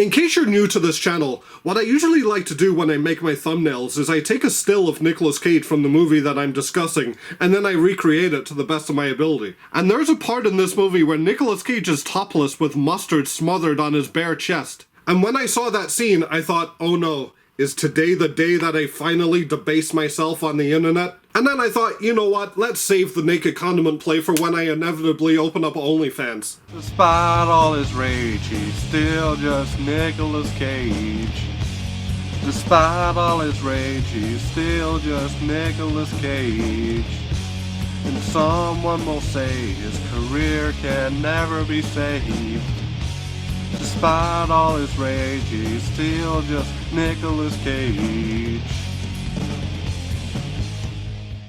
In case you're new to this channel, what I usually like to do when I make my thumbnails is I take a still of Nicolas Cage from the movie that I'm discussing, and then I recreate it to the best of my ability. And there's a part in this movie where Nicolas Cage is topless with mustard smothered on his bare chest. And when I saw that scene, I thought, oh no, is today the day that I finally debase myself on the internet? And then I thought, you know what, let's save the naked condiment play for when I inevitably open up OnlyFans. Despite all his rage, he's still just Nicolas Cage. Despite all his rage, he's still just Nicolas Cage. And someone will say his career can never be saved. Despite all his rage, he's still just Nicolas Cage.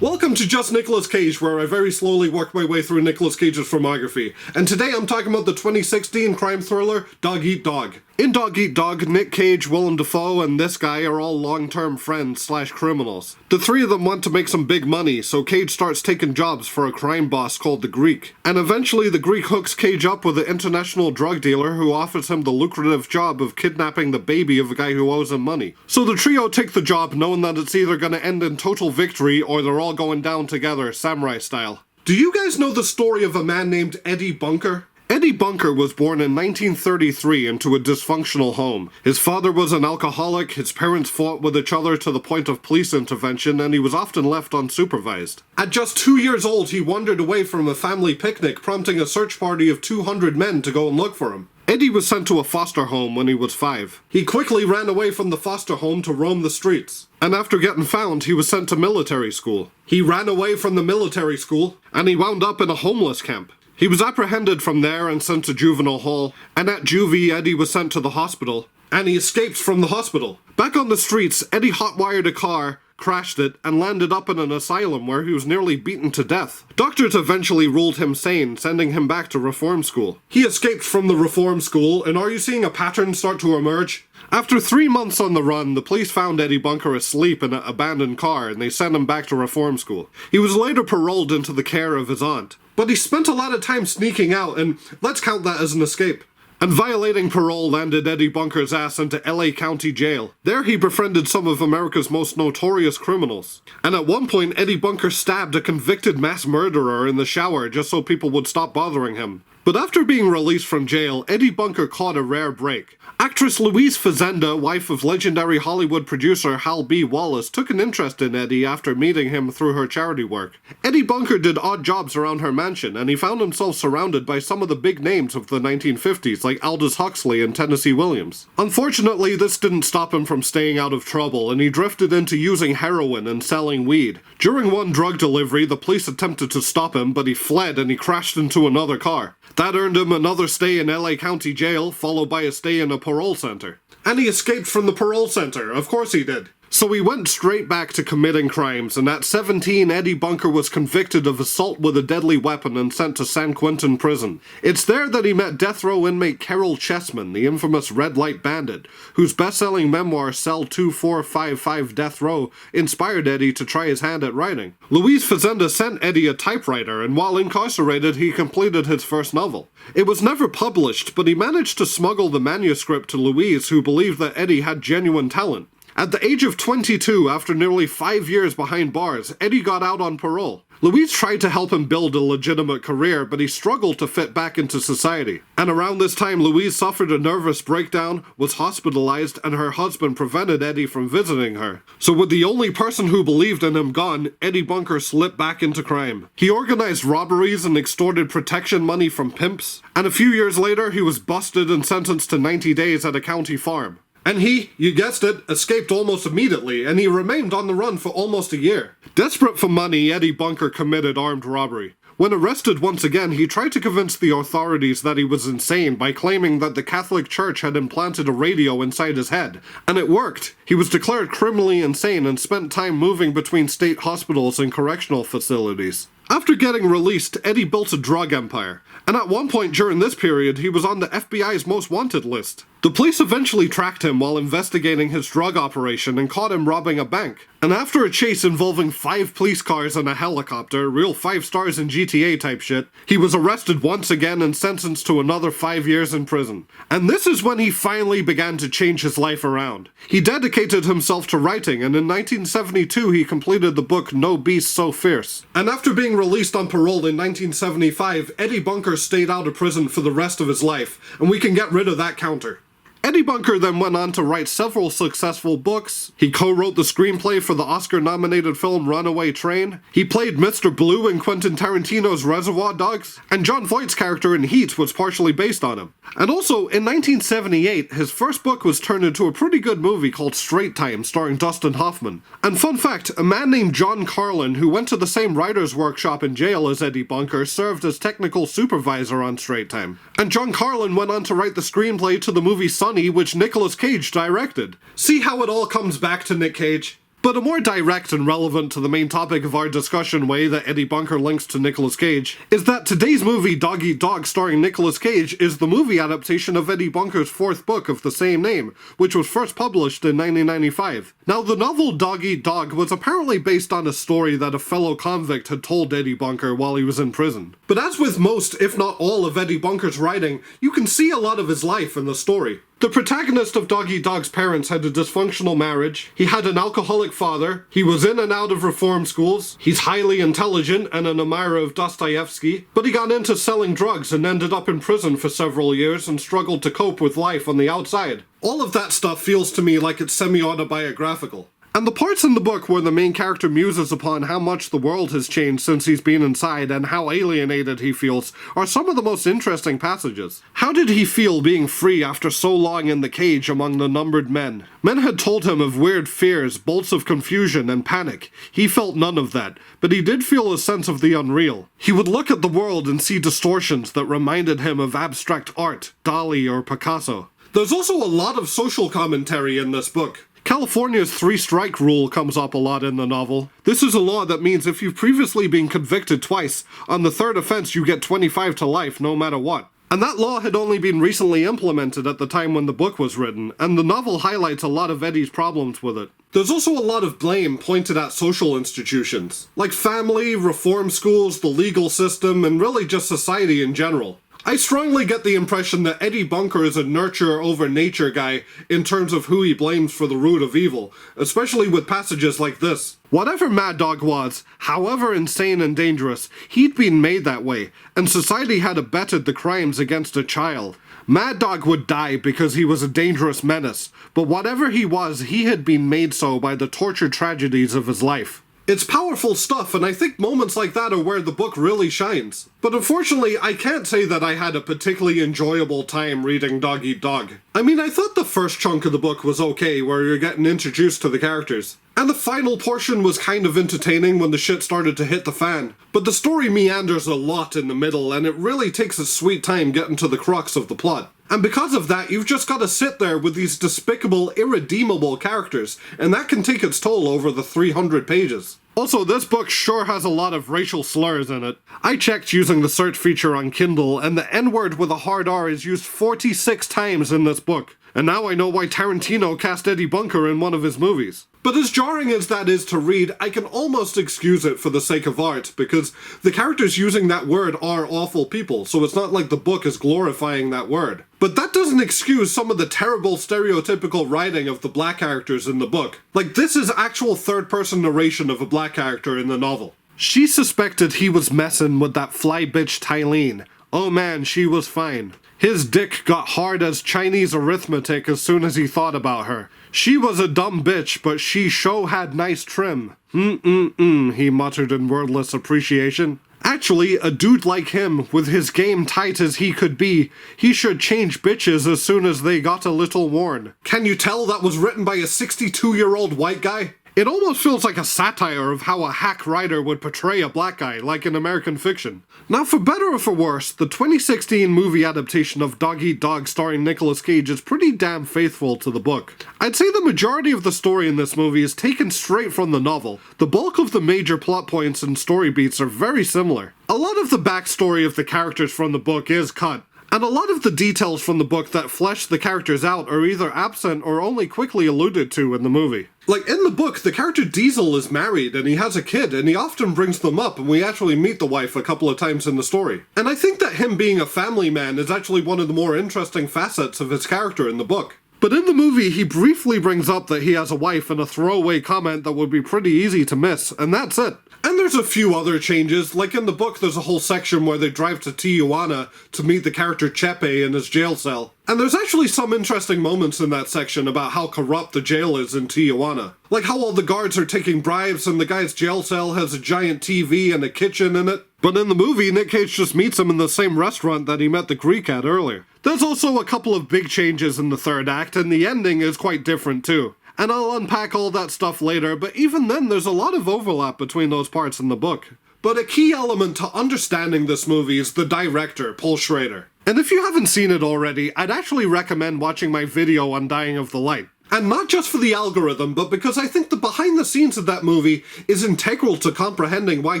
Welcome to Just Nicolas Cage, where I very slowly work my way through Nicolas Cage's filmography. And today I'm talking about the 2016 crime thriller, Dog Eat Dog. In Dog Eat Dog, Nic Cage, Willem Dafoe, and this guy are all long-term friends / criminals. The three of them want to make some big money, so Cage starts taking jobs for a crime boss called the Greek. And eventually the Greek hooks Cage up with an international drug dealer who offers him the lucrative job of kidnapping the baby of a guy who owes him money. So the trio take the job knowing that it's either gonna end in total victory or they're all going down together, samurai style. Do you guys know the story of a man named Eddie Bunker? Eddie Bunker was born in 1933 into a dysfunctional home. His father was an alcoholic, his parents fought with each other to the point of police intervention, and he was often left unsupervised. At just 2 years old, he wandered away from a family picnic, prompting a search party of 200 men to go and look for him. Eddie was sent to a foster home when he was 5. He quickly ran away from the foster home to roam the streets. And after getting found, he was sent to military school. He ran away from the military school, and he wound up in a homeless camp. He was apprehended from there and sent to juvenile hall, and at juvie, Eddie was sent to the hospital, and he escaped from the hospital. Back on the streets, Eddie hotwired a car, crashed it, and landed up in an asylum where he was nearly beaten to death. Doctors eventually ruled him sane, sending him back to reform school. He escaped from the reform school, and are you seeing a pattern start to emerge? After 3 months on the run, the police found Eddie Bunker asleep in an abandoned car and they sent him back to reform school. He was later paroled into the care of his aunt. But he spent a lot of time sneaking out, and let's count that as an escape. And violating parole landed Eddie Bunker's ass into LA County Jail. There he befriended some of America's most notorious criminals. And at one point, Eddie Bunker stabbed a convicted mass murderer in the shower just so people would stop bothering him. But after being released from jail, Eddie Bunker caught a rare break. Actress Louise Fazenda, wife of legendary Hollywood producer Hal B. Wallace, took an interest in Eddie after meeting him through her charity work. Eddie Bunker did odd jobs around her mansion, and he found himself surrounded by some of the big names of the 1950s, like Aldous Huxley and Tennessee Williams. Unfortunately, this didn't stop him from staying out of trouble, and he drifted into using heroin and selling weed. During one drug delivery, the police attempted to stop him, but he fled and he crashed into another car. That earned him another stay in LA County Jail, followed by a stay in a parole center. And he escaped from the parole center, of course he did. So he went straight back to committing crimes, and at 17, Eddie Bunker was convicted of assault with a deadly weapon and sent to San Quentin prison. It's there that he met death row inmate Carol Chessman, the infamous red light bandit, whose best-selling memoir Cell 2455 Death Row inspired Eddie to try his hand at writing. Louise Fazenda sent Eddie a typewriter, and while incarcerated, he completed his first novel. It was never published, but he managed to smuggle the manuscript to Louise, who believed that Eddie had genuine talent. At the age of 22, after nearly 5 years behind bars, Eddie got out on parole. Louise tried to help him build a legitimate career, but he struggled to fit back into society. And around this time, Louise suffered a nervous breakdown, was hospitalized, and her husband prevented Eddie from visiting her. So with the only person who believed in him gone, Eddie Bunker slipped back into crime. He organized robberies and extorted protection money from pimps, and a few years later, he was busted and sentenced to 90 days at a county farm. And he, you guessed it, escaped almost immediately, and he remained on the run for almost a year. Desperate for money, Eddie Bunker committed armed robbery. When arrested once again, he tried to convince the authorities that he was insane by claiming that the Catholic Church had implanted a radio inside his head. And it worked. He was declared criminally insane and spent time moving between state hospitals and correctional facilities. After getting released, Eddie built a drug empire, and at one point during this period, he was on the FBI's most wanted list. The police eventually tracked him while investigating his drug operation and caught him robbing a bank. And after a chase involving 5 police cars and a helicopter, real 5 stars in GTA type shit, he was arrested once again and sentenced to another 5 years in prison. And this is when he finally began to change his life around. He dedicated himself to writing, and in 1972 he completed the book No Beast So Fierce. And after being released on parole in 1975, Eddie Bunker stayed out of prison for the rest of his life, and we can get rid of that counter. Eddie Bunker then went on to write several successful books. He co-wrote the screenplay for the Oscar-nominated film Runaway Train. He played Mr. Blue in Quentin Tarantino's Reservoir Dogs. And Jon Voight's character in Heat was partially based on him. And also, in 1978, his first book was turned into a pretty good movie called Straight Time, starring Dustin Hoffman. And fun fact, a man named John Carlin, who went to the same writer's workshop in jail as Eddie Bunker, served as technical supervisor on Straight Time. And John Carlin went on to write the screenplay to the movie Sunny, which Nicolas Cage directed. See how it all comes back to Nic Cage? But a more direct and relevant to the main topic of our discussion way that Eddie Bunker links to Nicolas Cage is that today's movie Dog Eat Dog starring Nicolas Cage is the movie adaptation of Eddie Bunker's 4th book of the same name, which was first published in 1995. Now, the novel Dog Eat Dog was apparently based on a story that a fellow convict had told Eddie Bunker while he was in prison. But as with most, if not all, of Eddie Bunker's writing, you can see a lot of his life in the story. The protagonist of Dog Eat Dog's parents had a dysfunctional marriage, he had an alcoholic father, he was in and out of reform schools, he's highly intelligent and an admirer of Dostoevsky, but he got into selling drugs and ended up in prison for several years and struggled to cope with life on the outside. All of that stuff feels to me like it's semi-autobiographical. And the parts in the book where the main character muses upon how much the world has changed since he's been inside and how alienated he feels are some of the most interesting passages. How did he feel being free after so long in the cage among the numbered men? Men had told him of weird fears, bolts of confusion, and panic. He felt none of that, but he did feel a sense of the unreal. He would look at the world and see distortions that reminded him of abstract art, Dali or Picasso. There's also a lot of social commentary in this book. California's 3-strike rule comes up a lot in the novel. This is a law that means if you've previously been convicted twice, on the 3rd offense you get 25 to life no matter what. And that law had only been recently implemented at the time when the book was written, and the novel highlights a lot of Eddie's problems with it. There's also a lot of blame pointed at social institutions, like family, reform schools, the legal system, and really just society in general. I strongly get the impression that Eddie Bunker is a nurture over nature guy in terms of who he blames for the root of evil, especially with passages like this. Whatever Mad Dog was, however insane and dangerous, he'd been made that way, and society had abetted the crimes against a child. Mad Dog would die because he was a dangerous menace, but whatever he was, he had been made so by the tortured tragedies of his life. It's powerful stuff, and I think moments like that are where the book really shines. But unfortunately, I can't say that I had a particularly enjoyable time reading Dog Eat Dog. I mean, I thought the first chunk of the book was okay, where you're getting introduced to the characters. And the final portion was kind of entertaining when the shit started to hit the fan. But the story meanders a lot in the middle, and it really takes a sweet time getting to the crux of the plot. And because of that, you've just got to sit there with these despicable, irredeemable characters, and that can take its toll over the 300 pages. Also, this book sure has a lot of racial slurs in it. I checked using the search feature on Kindle, and the N-word with a hard R is used 46 times in this book. And now I know why Tarantino cast Eddie Bunker in one of his movies. But as jarring as that is to read, I can almost excuse it for the sake of art, because the characters using that word are awful people, so it's not like the book is glorifying that word. But that doesn't excuse some of the terrible stereotypical writing of the black characters in the book. Like, this is actual third-person narration of a black character in the novel. She suspected he was messing with that fly bitch Tylene. Oh man, she was fine. His dick got hard as Chinese arithmetic as soon as he thought about her. She was a dumb bitch, but she sure had nice trim. He muttered in wordless appreciation. Actually, a dude like him, with his game tight as he could be, he should change bitches as soon as they got a little worn. Can you tell that was written by a 62-year-old white guy? It almost feels like a satire of how a hack writer would portray a black guy, like in American fiction. Now, for better or for worse, the 2016 movie adaptation of Dog Eat Dog starring Nicolas Cage is pretty damn faithful to the book. I'd say the majority of the story in this movie is taken straight from the novel. The bulk of the major plot points and story beats are very similar. A lot of the backstory of the characters from the book is cut, And a lot of the details from the book that flesh the characters out are either absent or only quickly alluded to in the movie. Like, in the book, the character Diesel is married and he has a kid, and he often brings them up, and we actually meet the wife a couple of times in the story. And I think that him being a family man is actually one of the more interesting facets of his character in the book. But in the movie, he briefly brings up that he has a wife in a throwaway comment that would be pretty easy to miss, and that's it. And there's a few other changes, like in the book there's a whole section where they drive to Tijuana to meet the character Chepe in his jail cell. And there's actually some interesting moments in that section about how corrupt the jail is in Tijuana. Like how all the guards are taking bribes and the guy's jail cell has a giant TV and a kitchen in it. But in the movie, Nic Cage just meets him in the same restaurant that he met the Greek at earlier. There's also a couple of big changes in the third act, and the ending is quite different too. And I'll unpack all that stuff later, but even then there's a lot of overlap between those parts in the book. But a key element to understanding this movie is the director, Paul Schrader. And if you haven't seen it already, I'd actually recommend watching my video on Dying of the Light. And not just for the algorithm, but because I think the behind the scenes of that movie is integral to comprehending why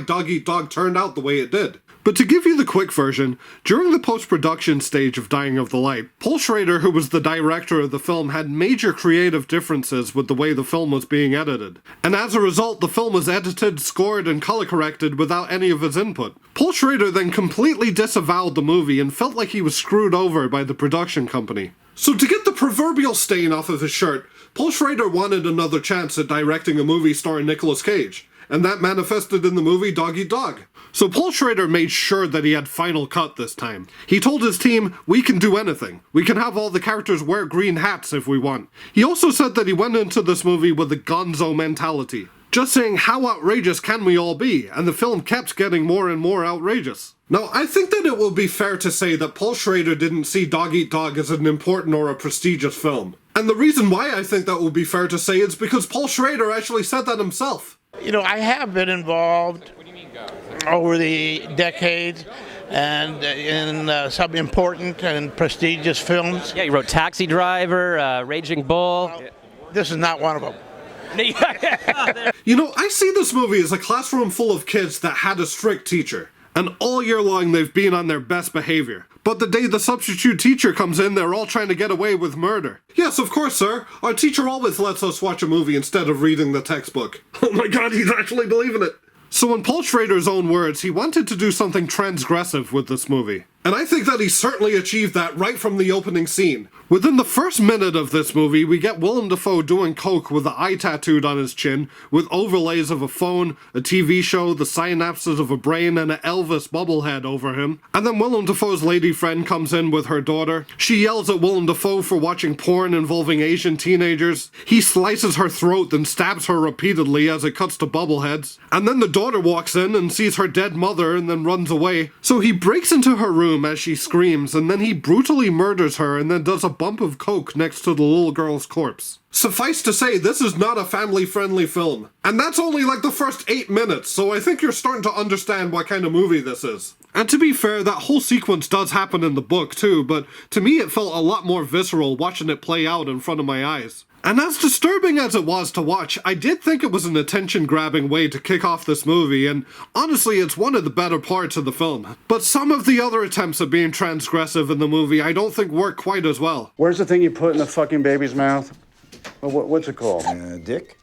Dog Eat Dog turned out the way it did. But to give you the quick version, during the post-production stage of Dying of the Light, Paul Schrader, who was the director of the film, had major creative differences with the way the film was being edited. And as a result, the film was edited, scored, and color-corrected without any of his input. Paul Schrader then completely disavowed the movie and felt like he was screwed over by the production company. So to get the proverbial stain off of his shirt, Paul Schrader wanted another chance at directing a movie starring Nicolas Cage. And that manifested in the movie Dog Eat Dog. So Paul Schrader made sure that he had final cut this time. He told his team, we can do anything. We can have all the characters wear green hats if we want. He also said that he went into this movie with a gonzo mentality. Just saying how outrageous can we all be, and the film kept getting more and more outrageous. Now, I think that it will be fair to say that Paul Schrader didn't see Dog Eat Dog as an important or a prestigious film. And the reason why I think that will be fair to say is because Paul Schrader actually said that himself. You know, I have been involved over the decades and in some important and prestigious films. Yeah, you wrote Taxi Driver, Raging Bull. Well, this is not one of them. You know, I see this movie as a classroom full of kids that had a strict teacher. And all year long they've been on their best behavior. But the day the substitute teacher comes in, they're all trying to get away with murder. Yes, of course, sir. Our teacher always lets us watch a movie instead of reading the textbook. Oh my god, he's actually believing it. So in Paul Schrader's own words, he wanted to do something transgressive with this movie. And I think that he certainly achieved that right from the opening scene. Within the first minute of this movie, we get Willem Dafoe doing coke with an eye tattooed on his chin, with overlays of a phone, a TV show, the synapses of a brain, and an Elvis bobblehead over him. And then Willem Dafoe's lady friend comes in with her daughter. She yells at Willem Dafoe for watching porn involving Asian teenagers. He slices her throat and stabs her repeatedly as it cuts to bobbleheads. And then the daughter walks in and sees her dead mother and then runs away. So he breaks into her room as she screams, and then he brutally murders her and then does a bump of coke next to the little girl's corpse. Suffice to say, this is not a family-friendly film. And that's only like the first 8 minutes, so I think you're starting to understand what kind of movie this is. And to be fair, that whole sequence does happen in the book too, but to me it felt a lot more visceral watching it play out in front of my eyes. And as disturbing as it was to watch, I did think it was an attention-grabbing way to kick off this movie, and honestly, it's one of the better parts of the film. But some of the other attempts at being transgressive in the movie I don't think work quite as well. Where's the thing you put in the fucking baby's mouth? What's it called? Dick?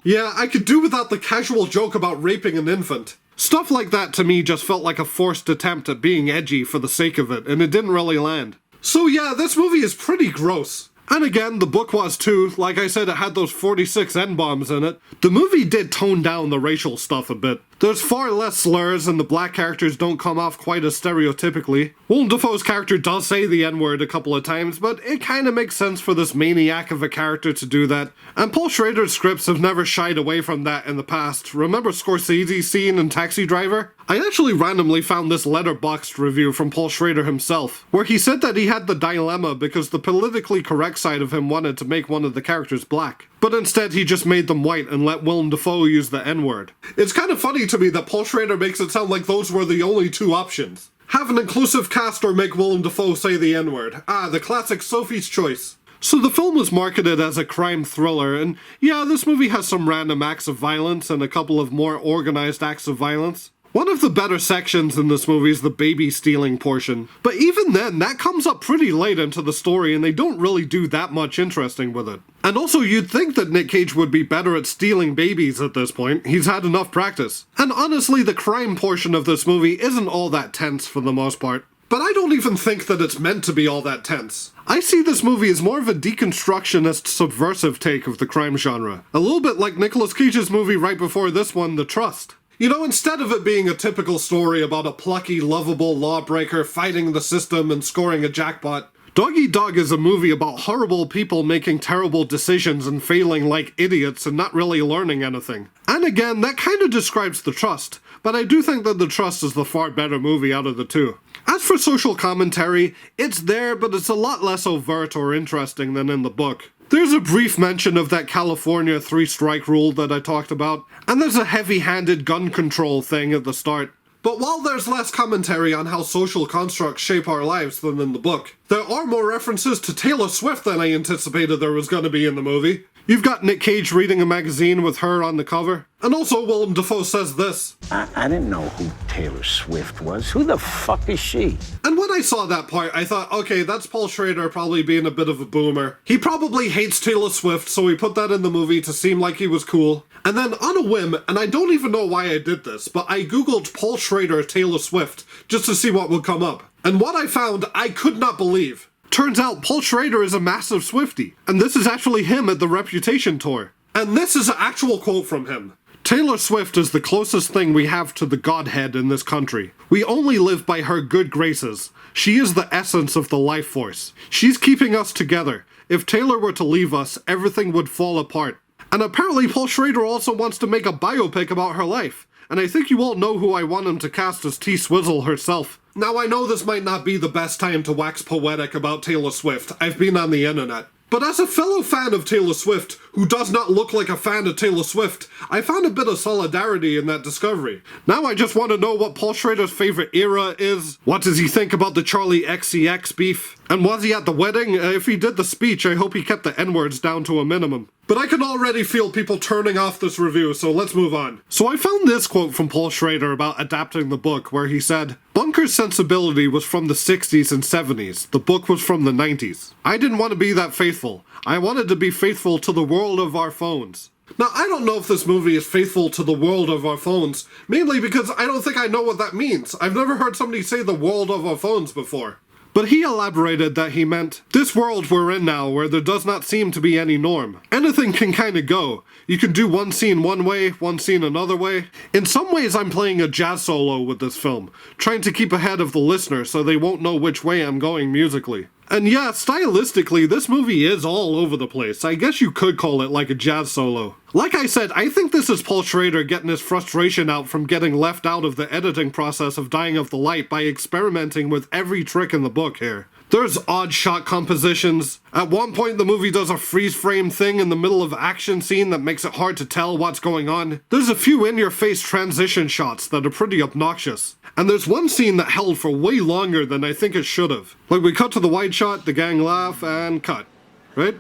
Yeah, I could do without the casual joke about raping an infant. Stuff like that to me just felt like a forced attempt at being edgy for the sake of it, and it didn't really land. So yeah, this movie is pretty gross. And again, the book was too. Like I said, it had those 46 N-bombs in it. The movie did tone down the racial stuff a bit. There's far less slurs and the black characters don't come off quite as stereotypically. Willem Dafoe's character does say the N-word a couple of times, but it kinda makes sense for this maniac of a character to do that. And Paul Schrader's scripts have never shied away from that in the past. Remember Scorsese's scene in Taxi Driver? I actually randomly found this letterboxd review from Paul Schrader himself, where he said that he had the dilemma because the politically correct side of him wanted to make one of the characters black. But instead he just made them white and let Willem Dafoe use the N-word. It's kind of funny to me that Paul Schrader makes it sound like those were the only two options. Have an inclusive cast or make Willem Dafoe say the N-word. Ah, the classic Sophie's choice. So the film was marketed as a crime thriller, and yeah, this movie has some random acts of violence and a couple of more organized acts of violence. One of the better sections in this movie is the baby stealing portion. But even then, that comes up pretty late into the story and they don't really do that much interesting with it. And also, you'd think that Nic Cage would be better at stealing babies at this point. He's had enough practice. And honestly, the crime portion of this movie isn't all that tense for the most part. But I don't even think that it's meant to be all that tense. I see this movie as more of a deconstructionist, subversive take of the crime genre. A little bit like Nicolas Cage's movie right before this one, The Trust. You know, instead of it being a typical story about a plucky, lovable lawbreaker fighting the system and scoring a jackpot, Dog Eat Dog is a movie about horrible people making terrible decisions and failing like idiots and not really learning anything. And again, that kind of describes The Trust, but I do think that The Trust is the far better movie out of the two. As for social commentary, it's there, but it's a lot less overt or interesting than in the book. There's a brief mention of that California 3-strike rule that I talked about, and there's a heavy-handed gun control thing at the start. But while there's less commentary on how social constructs shape our lives than in the book, there are more references to Taylor Swift than I anticipated there was going to be in the movie. You've got Nic Cage reading a magazine with her on the cover. And also, Willem Dafoe says this. I didn't know who Taylor Swift was. Who the fuck is she? And when I saw that part, I thought, okay, that's Paul Schrader probably being a bit of a boomer. He probably hates Taylor Swift, so he put that in the movie to seem like he was cool. And then on a whim, and I don't even know why I did this, but I googled Paul Schrader Taylor Swift just to see what would come up. And what I found, I could not believe. Turns out Paul Schrader is a massive Swiftie, and this is actually him at the Reputation tour. And this is an actual quote from him. Taylor Swift is the closest thing we have to the Godhead in this country. We only live by her good graces. She is the essence of the life force. She's keeping us together. If Taylor were to leave us, everything would fall apart. And apparently Paul Schrader also wants to make a biopic about her life. And I think you all know who I want him to cast as T-Swizzle herself. Now I know this might not be the best time to wax poetic about Taylor Swift. I've been on the internet. But as a fellow fan of Taylor Swift, who does not look like a fan of Taylor Swift, I found a bit of solidarity in that discovery. Now I just want to know what Paul Schrader's favorite era is. What does he think about the Charlie XCX beef? And was he at the wedding? If he did the speech, I hope he kept the N-words down to a minimum. But I can already feel people turning off this review, so let's move on. So I found this quote from Paul Schrader about adapting the book, where he said, Bunker's sensibility was from the 60s and 70s. The book was from the 90s. I didn't want to be that faithful. I wanted to be faithful to the world of our phones. Now, I don't know if this movie is faithful to the world of our phones, mainly because I don't think I know what that means. I've never heard somebody say the world of our phones before. But he elaborated that he meant, this world we're in now where there does not seem to be any norm. Anything can kinda go. You can do one scene one way, one scene another way. In some ways I'm playing a jazz solo with this film, trying to keep ahead of the listener so they won't know which way I'm going musically. And yeah, stylistically, this movie is all over the place. I guess you could call it like a jazz solo. Like I said, I think this is Paul Schrader getting his frustration out from getting left out of the editing process of Dying of the Light by experimenting with every trick in the book here. There's odd shot compositions. At one point the movie does a freeze frame thing in the middle of an action scene that makes it hard to tell what's going on. There's a few in-your-face transition shots that are pretty obnoxious. And there's one scene that held for way longer than I think it should have. Like we cut to the wide shot, the gang laugh, and cut. Right?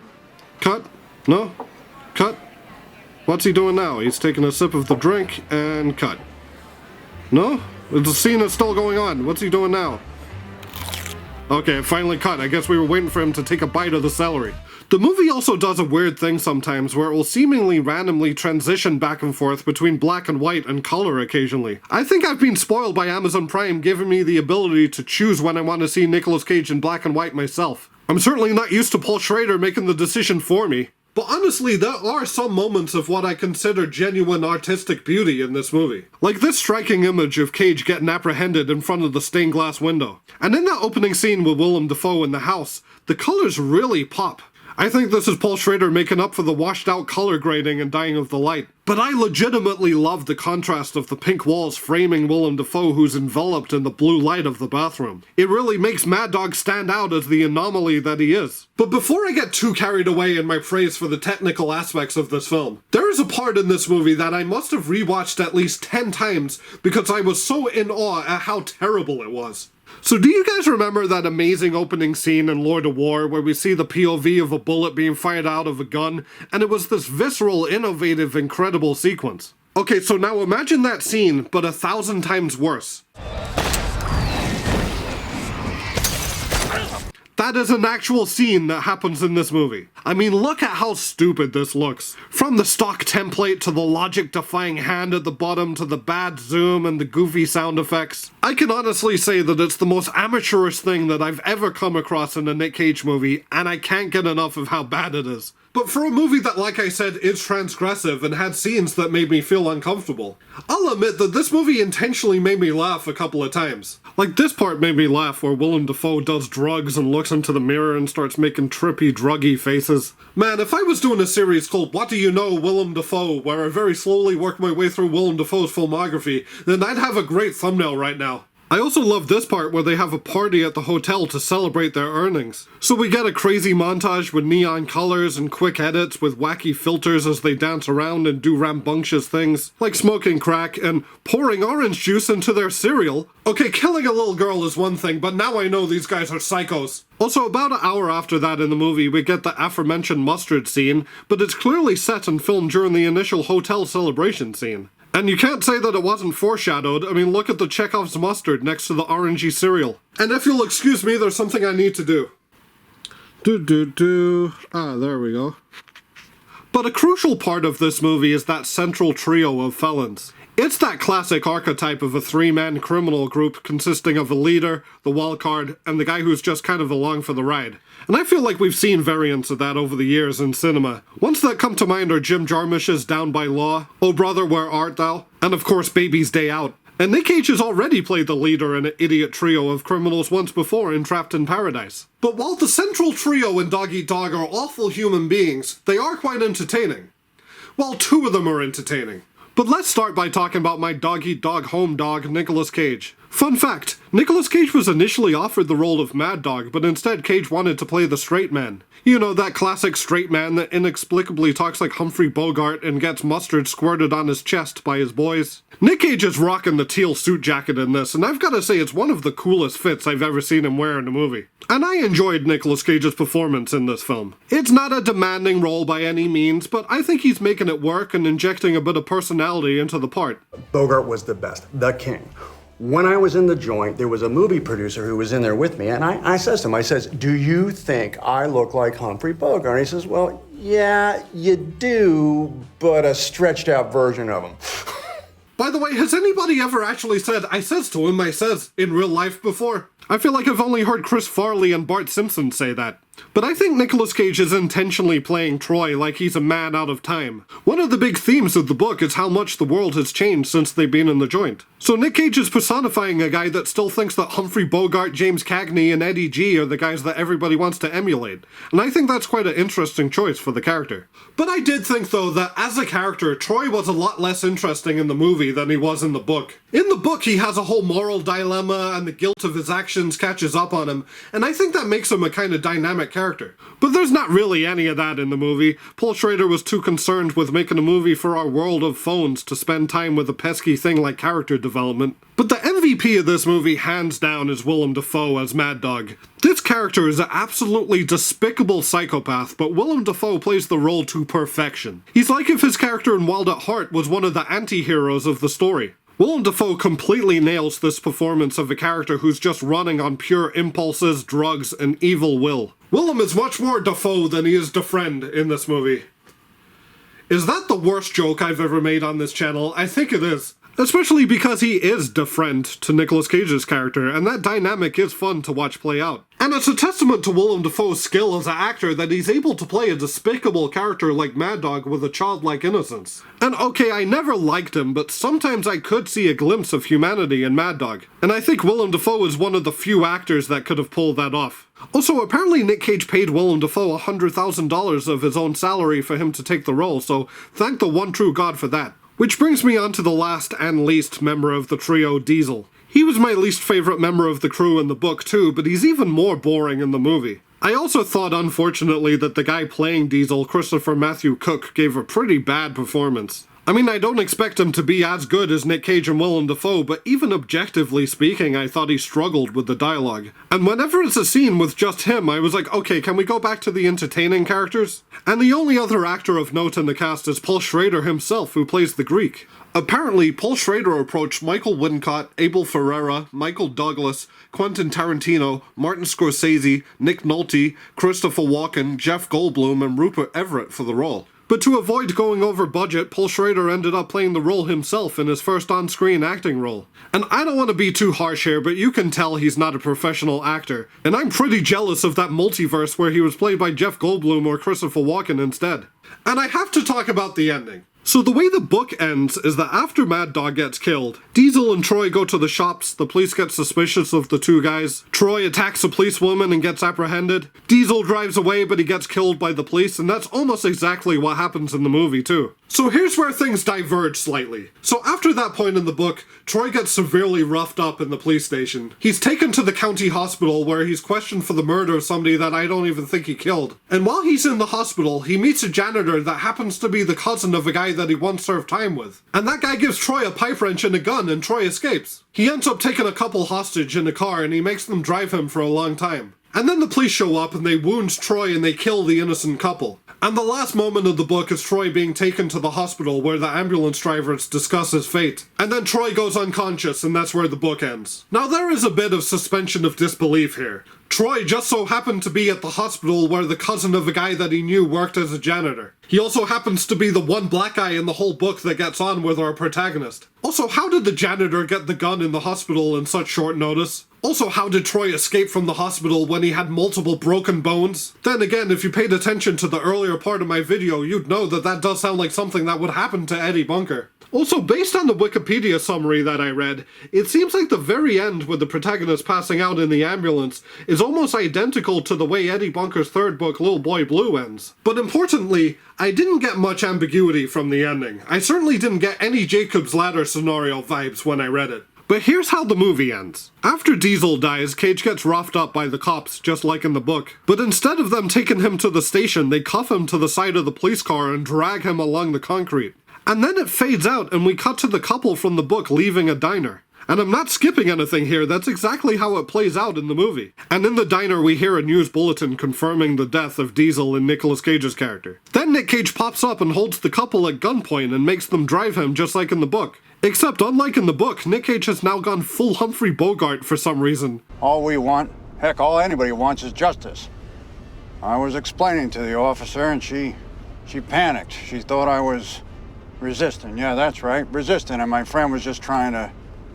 Cut? No? Cut? What's he doing now? He's taking a sip of the drink, and cut. No? The scene is still going on. What's he doing now? Okay, it finally cut. I guess we were waiting for him to take a bite of the celery. The movie also does a weird thing sometimes where it will seemingly randomly transition back and forth between black and white and color occasionally. I think I've been spoiled by Amazon Prime giving me the ability to choose when I want to see Nicolas Cage in black and white myself. I'm certainly not used to Paul Schrader making the decision for me. But honestly, there are some moments of what I consider genuine artistic beauty in this movie. Like this striking image of Cage getting apprehended in front of the stained glass window. And in that opening scene with Willem Dafoe in the house, the colors really pop. I think this is Paul Schrader making up for the washed out color grading in Dying of the Light. But I legitimately love the contrast of the pink walls framing Willem Dafoe who's enveloped in the blue light of the bathroom. It really makes Mad Dog stand out as the anomaly that he is. But before I get too carried away in my praise for the technical aspects of this film, there is a part in this movie that I must have rewatched at least 10 times because I was so in awe at how terrible it was. So do you guys remember that amazing opening scene in Lord of War where we see the POV of a bullet being fired out of a gun, and it was this visceral, innovative, incredible sequence? Okay, so now imagine that scene, but 1,000 times worse. That is an actual scene that happens in this movie. I mean, look at how stupid this looks. From the stock template to the logic-defying hand at the bottom to the bad zoom and the goofy sound effects. I can honestly say that it's the most amateurish thing that I've ever come across in a Nic Cage movie, and I can't get enough of how bad it is. But for a movie that, like I said, is transgressive and had scenes that made me feel uncomfortable, I'll admit that this movie intentionally made me laugh a couple of times. Like, this part made me laugh where Willem Dafoe does drugs and looks into the mirror and starts making trippy, druggy faces. Man, if I was doing a series called What Do You Know, Willem Dafoe, where I very slowly work my way through Willem Dafoe's filmography, then I'd have a great thumbnail right now. I also love this part where they have a party at the hotel to celebrate their earnings. So we get a crazy montage with neon colors and quick edits with wacky filters as they dance around and do rambunctious things, like smoking crack and pouring orange juice into their cereal. Okay, killing a little girl is one thing, but now I know these guys are psychos. Also, about an hour after that in the movie, we get the aforementioned mustard scene, but it's clearly set and filmed during the initial hotel celebration scene. And you can't say that it wasn't foreshadowed. I mean, look at the Chekhov's mustard next to the orangey cereal. And if you'll excuse me, there's something I need to do. There we go. But a crucial part of this movie is that central trio of felons. It's that classic archetype of a three-man criminal group consisting of a leader, the wildcard, and the guy who's just kind of along for the ride. And I feel like we've seen variants of that over the years in cinema. Ones that come to mind are Jim Jarmusch's Down by Law, Oh Brother, Where Art Thou? And of course Baby's Day Out. And Nic Cage has already played the leader in an idiot trio of criminals once before in Trapped in Paradise. But while the central trio in Dog Eat Dog are awful human beings, they are quite entertaining. Well, two of them are entertaining. But let's start by talking about my dog-eat-dog home dog, Nicolas Cage. Fun fact, Nicolas Cage was initially offered the role of Mad Dog, but instead Cage wanted to play the straight man. You know, that classic straight man that inexplicably talks like Humphrey Bogart and gets mustard squirted on his chest by his boys. Nic Cage is rocking the teal suit jacket in this, and I've gotta say it's one of the coolest fits I've ever seen him wear in a movie. And I enjoyed Nicolas Cage's performance in this film. It's not a demanding role by any means, but I think he's making it work and injecting a bit of personality into the part. Bogart was the best, the king. When I was in the joint, there was a movie producer who was in there with me, and I says to him, I says, do you think I look like Humphrey Bogart? And he says, well, yeah, you do, but a stretched out version of him. By the way, has anybody ever actually said, I says to him, I says, in real life before? I feel like I've only heard Chris Farley and Bart Simpson say that. But I think Nicolas Cage is intentionally playing Troy like he's a man out of time. One of the big themes of the book is how much the world has changed since they've been in the joint. So Nic Cage is personifying a guy that still thinks that Humphrey Bogart, James Cagney, and Eddie G are the guys that everybody wants to emulate. And I think that's quite an interesting choice for the character. But I did think, though, that as a character, Troy was a lot less interesting in the movie than he was in the book. In the book, he has a whole moral dilemma, and the guilt of his actions catches up on him, and I think that makes him a kind of dynamic character. But there's not really any of that in the movie. Paul Schrader was too concerned with making a movie for our world of phones to spend time with a pesky thing like character development. But the MVP of this movie, hands down, is Willem Dafoe as Mad Dog. This character is an absolutely despicable psychopath, but Willem Dafoe plays the role to perfection. He's like if his character in Wild at Heart was one of the anti-heroes of the story. Willem Dafoe completely nails this performance of a character who's just running on pure impulses, drugs, and evil will. Willem is much more Dafoe than he is DeFriend in this movie. Is that the worst joke I've ever made on this channel? I think it is. Especially because he is DeFriend to Nicolas Cage's character, and that dynamic is fun to watch play out. And it's a testament to Willem Dafoe's skill as an actor that he's able to play a despicable character like Mad Dog with a childlike innocence. And okay, I never liked him, but sometimes I could see a glimpse of humanity in Mad Dog. And I think Willem Dafoe is one of the few actors that could have pulled that off. Also, apparently Nic Cage paid Willem Dafoe $100,000 of his own salary for him to take the role, so thank the one true God for that. Which brings me on to the last and least member of the trio, Diesel. He was my least favourite member of the crew in the book too, but he's even more boring in the movie. I also thought, unfortunately, that the guy playing Diesel, Christopher Matthew Cook, gave a pretty bad performance. I mean, I don't expect him to be as good as Nic Cage and Willem Dafoe, but even objectively speaking, I thought he struggled with the dialogue. And whenever it's a scene with just him, I was like, okay, can we go back to the entertaining characters? And the only other actor of note in the cast is Paul Schrader himself, who plays the Greek. Apparently, Paul Schrader approached Michael Wincott, Abel Ferrara, Michael Douglas, Quentin Tarantino, Martin Scorsese, Nick Nolte, Christopher Walken, Jeff Goldblum, and Rupert Everett for the role. But to avoid going over budget, Paul Schrader ended up playing the role himself in his first on-screen acting role. And I don't want to be too harsh here, but you can tell he's not a professional actor. And I'm pretty jealous of that multiverse where he was played by Jeff Goldblum or Christopher Walken instead. And I have to talk about the ending. So the way the book ends is that after Mad Dog gets killed, Diesel and Troy go to the shops, the police get suspicious of the two guys, Troy attacks a policewoman and gets apprehended, Diesel drives away but he gets killed by the police, and that's almost exactly what happens in the movie too. So here's where things diverge slightly. So after that point in the book, Troy gets severely roughed up in the police station. He's taken to the county hospital where he's questioned for the murder of somebody that I don't even think he killed. And while he's in the hospital, he meets a janitor that happens to be the cousin of a guy that he once served time with. And that guy gives Troy a pipe wrench and a gun, and Troy escapes. He ends up taking a couple hostage in a car and he makes them drive him for a long time. And then the police show up and they wound Troy and they kill the innocent couple. And the last moment of the book is Troy being taken to the hospital where the ambulance drivers discuss his fate. And then Troy goes unconscious and that's where the book ends. Now there is a bit of suspension of disbelief here. Troy just so happened to be at the hospital where the cousin of a guy that he knew worked as a janitor. He also happens to be the one black guy in the whole book that gets on with our protagonist. Also, how did the janitor get the gun in the hospital in such short notice? Also, how did Troy escape from the hospital when he had multiple broken bones? Then again, if you paid attention to the earlier part of my video, you'd know that that does sound like something that would happen to Eddie Bunker. Also, based on the Wikipedia summary that I read, it seems like the very end with the protagonist passing out in the ambulance is almost identical to the way Eddie Bunker's third book, Little Boy Blue, ends. But importantly, I didn't get much ambiguity from the ending. I certainly didn't get any Jacob's Ladder scenario vibes when I read it. But here's how the movie ends. After Diesel dies, Cage gets roughed up by the cops, just like in the book. But instead of them taking him to the station, they cuff him to the side of the police car and drag him along the concrete. And then it fades out and we cut to the couple from the book leaving a diner. And I'm not skipping anything here, that's exactly how it plays out in the movie. And in the diner we hear a news bulletin confirming the death of Diesel and Nicolas Cage's character. Then Nic Cage pops up and holds the couple at gunpoint and makes them drive him just like in the book. Except unlike in the book, Nic Cage has now gone full Humphrey Bogart for some reason. All we want, heck, all anybody wants is justice. I was explaining to the officer and she panicked. She thought I was resisting. Yeah, that's right, resisting, and my friend was just trying to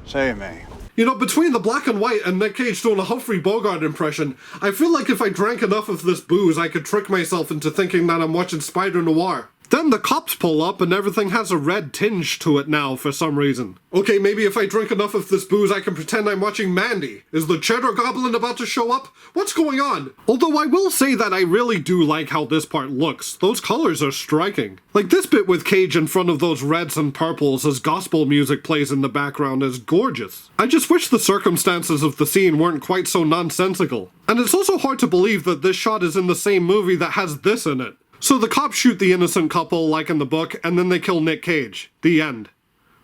save me. You know, between the black and white and Nic Cage doing a Humphrey Bogart impression, I feel like if I drank enough of this booze, I could trick myself into thinking that I'm watching Spider Noir. Then the cops pull up and everything has a red tinge to it now for some reason. Okay, maybe if I drink enough of this booze I can pretend I'm watching Mandy. Is the Cheddar Goblin about to show up? What's going on? Although I will say that I really do like how this part looks. Those colors are striking. Like this bit with Cage in front of those reds and purples as gospel music plays in the background is gorgeous. I just wish the circumstances of the scene weren't quite so nonsensical. And it's also hard to believe that this shot is in the same movie that has this in it. So the cops shoot the innocent couple like in the book, and then they kill Nic Cage. The end.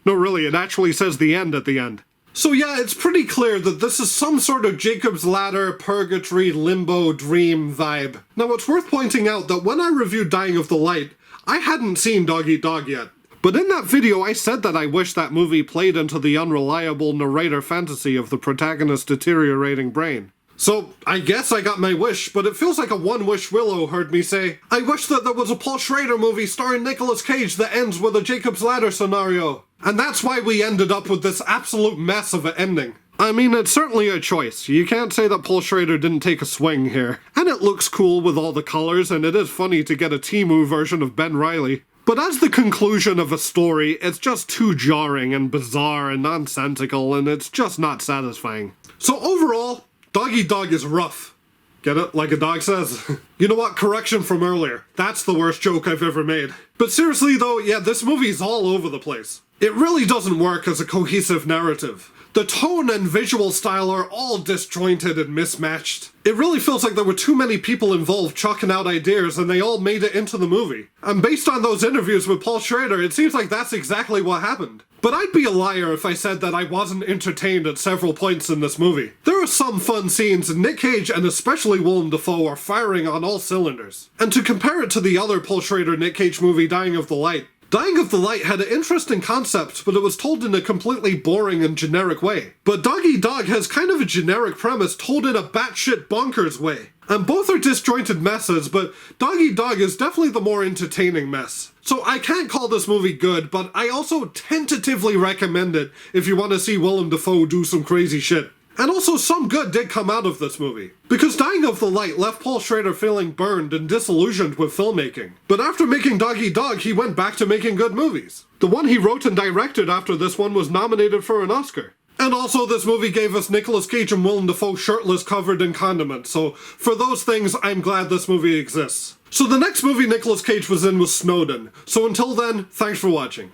No, really, it actually says the end at the end. So yeah, it's pretty clear that this is some sort of Jacob's Ladder, purgatory, limbo, dream vibe. Now it's worth pointing out that when I reviewed Dying of the Light, I hadn't seen Dog Eat Dog yet. But in that video I said that I wish that movie played into the unreliable narrator fantasy of the protagonist's deteriorating brain. So, I guess I got my wish, but it feels like a one-wish Willow heard me say, I wish that there was a Paul Schrader movie starring Nicolas Cage that ends with a Jacob's Ladder scenario. And that's why we ended up with this absolute mess of an ending. I mean, it's certainly a choice. You can't say that Paul Schrader didn't take a swing here. And it looks cool with all the colors, and it is funny to get a Temu version of Ben Reilly. But as the conclusion of a story, it's just too jarring and bizarre and nonsensical, and it's just not satisfying. So overall, Dog Eat Dog is rough. Get it? Like a dog says. You know what? Correction from earlier. That's the worst joke I've ever made. But seriously though, yeah, this movie's all over the place. It really doesn't work as a cohesive narrative. The tone and visual style are all disjointed and mismatched. It really feels like there were too many people involved chucking out ideas and they all made it into the movie. And based on those interviews with Paul Schrader, it seems like that's exactly what happened. But I'd be a liar if I said that I wasn't entertained at several points in this movie. There are some fun scenes, and Nic Cage and especially Willem Dafoe are firing on all cylinders. And to compare it to the other Paul Schrader Nic Cage movie, Dying of the Light, Dying of the Light had an interesting concept, but it was told in a completely boring and generic way. But Dog Eat Dog has kind of a generic premise told in a batshit bonkers way. And both are disjointed messes, but Dog Eat Dog is definitely the more entertaining mess. So I can't call this movie good, but I also tentatively recommend it if you want to see Willem Dafoe do some crazy shit. And also, some good did come out of this movie. Because Dying of the Light left Paul Schrader feeling burned and disillusioned with filmmaking. But after making Dog Eat Dog, he went back to making good movies. The one he wrote and directed after this one was nominated for an Oscar. And also, this movie gave us Nicolas Cage and Willem Dafoe shirtless, covered in condiments. So for those things, I'm glad this movie exists. So the next movie Nicolas Cage was in was Snowden. So until then, thanks for watching.